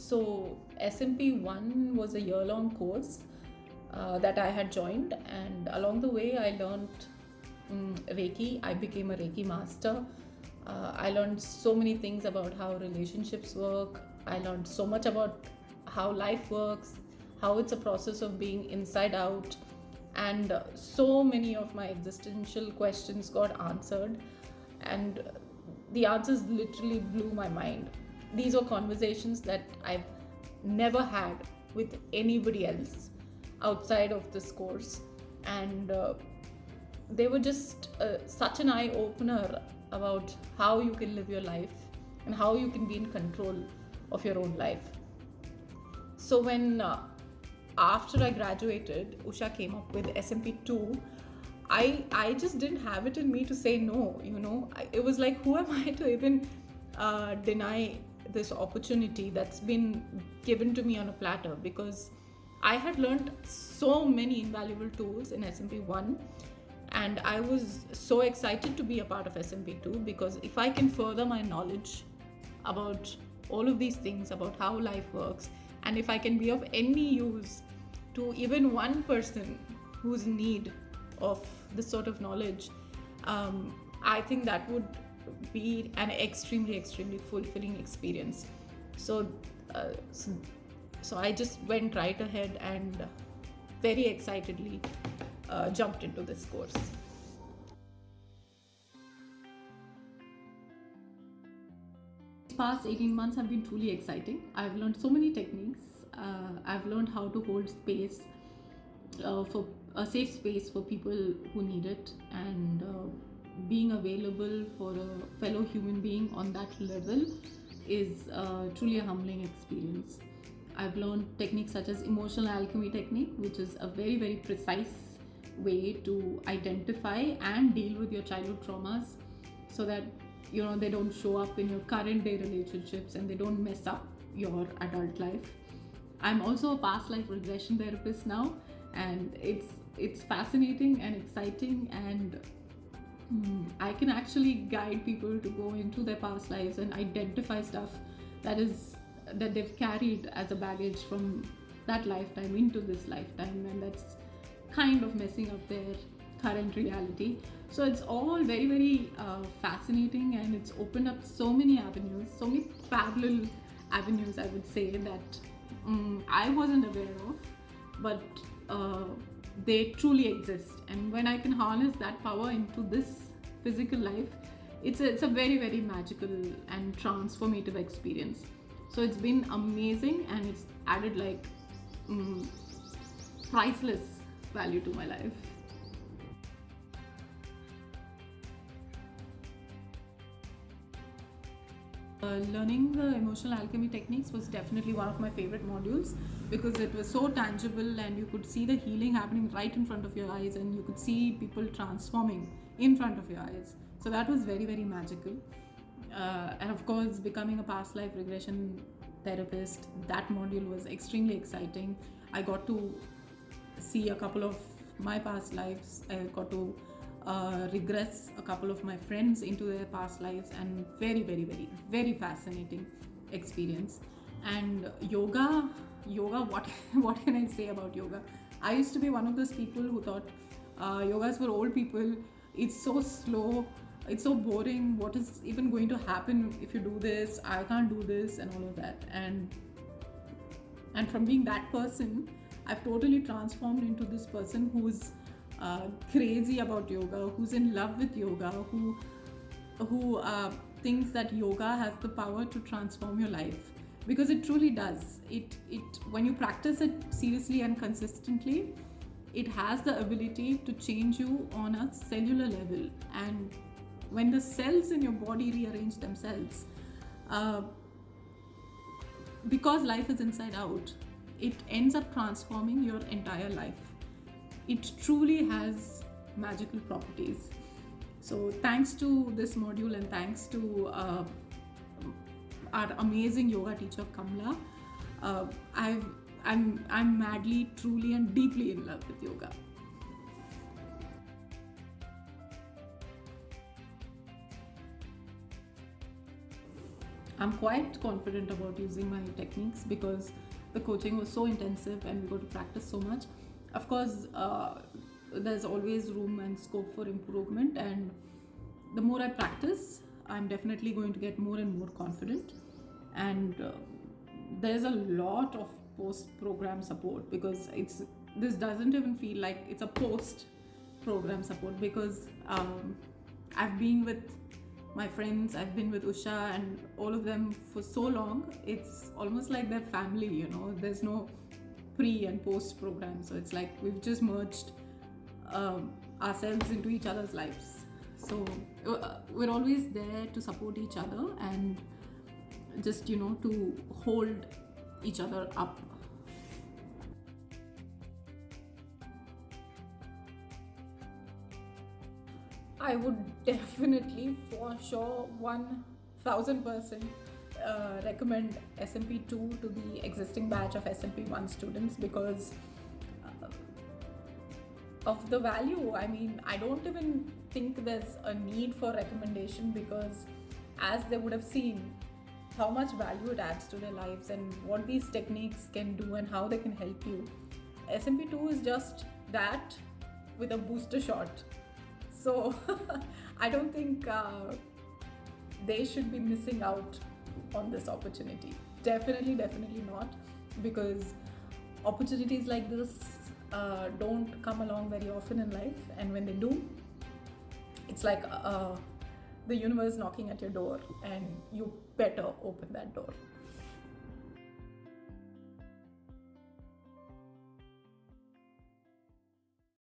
So SMP 1 was a year-long course that I had joined, and along the way I learned Reiki. I became a Reiki master. I learned so many things about how relationships work. I learned so much about how life works, how it's a process of being inside out, and so many of my existential questions got answered, and the answers literally blew my mind. These were conversations that I've never had with anybody else outside of this course, and they were just such an eye opener about how you can live your life and how you can be in control of your own life. So when after I graduated, Usha came up with SMP2. I just didn't have it in me to say no. It was like, who am I to even deny this opportunity that's been given to me on a platter? Because I had learned so many invaluable tools in SMP1, and I was so excited to be a part of SMP2, because if I can further my knowledge about all of these things, about how life works, and if I can be of any use to even one person who's in need of this sort of knowledge, I think that would be an extremely, extremely fulfilling experience. So I just went right ahead and very excitedly jumped into this course. These past 18 months have been truly exciting. I've learned so many techniques. I've learned how to hold space for a safe space for people who need it, and being available for a fellow human being on that level is truly a humbling experience. I've learned techniques such as emotional alchemy technique, which is a very, very precise way to identify and deal with your childhood traumas, so that they don't show up in your current day relationships and they don't mess up your adult life. I'm also a past life regression therapist now, and it's fascinating and exciting, and I can actually guide people to go into their past lives and identify stuff that they've carried as a baggage from that lifetime into this lifetime, and that's kind of messing up their current reality. So it's all very, very fascinating, and it's opened up so many avenues, so many parallel avenues, I would say, that I wasn't aware of, but they truly exist. And when I can harness that power into this physical life, it's a very, very magical and transformative experience. So it's been amazing, and it's added like priceless value to my life. Learning the emotional alchemy techniques was definitely one of my favorite modules, because it was so tangible and you could see the healing happening right in front of your eyes, and you could see people transforming in front of your eyes. So that was very, very magical. And of course, becoming a past life regression therapist, that module was extremely exciting. I got to see a couple of my past lives. I got to regress a couple of my friends into their past lives, and very, very, very, very fascinating experience. And yoga, what can I say about yoga? I used to be one of those people who thought yoga is for old people. It's so slow, it's so boring. What is even going to happen if you do this? I can't do this, and all of that. And from being that person, I've totally transformed into this person who's crazy about yoga, who's in love with yoga, who thinks that yoga has the power to transform your life, because it truly does. It when you practice it seriously and consistently, it has the ability to change you on a cellular level. And when the cells in your body rearrange themselves, because life is inside out, it ends up transforming your entire life. It truly has magical properties. So thanks to this module, and thanks to our amazing yoga teacher Kamla, I'm madly, truly, and deeply in love with yoga. I'm quite confident about using my techniques because the coaching was so intensive and we got to practice so much. Of course, there's always room and scope for improvement, and the more I practice, I'm definitely going to get more and more confident. And there's a lot of post-program support, because this doesn't even feel like it's a post-program support, because I've been with my friends, I've been with Usha and all of them for so long. It's almost like they're family, you know. There's no pre and post program, so it's like we've just merged ourselves into each other's lives. So we're always there to support each other and just, you know, to hold each other up. I would definitely, for sure, 1000% recommend SMP2 to the existing batch of SMP1 students, because of the value. I mean, I don't even think there's a need for recommendation, because as they would have seen how much value it adds to their lives and what these techniques can do and how they can help you. SMP2 is just that with a booster shot. So I don't think they should be missing out on this opportunity. Definitely not, because opportunities like this don't come along very often in life, and when they do, it's like the universe knocking at your door, and you better open that door.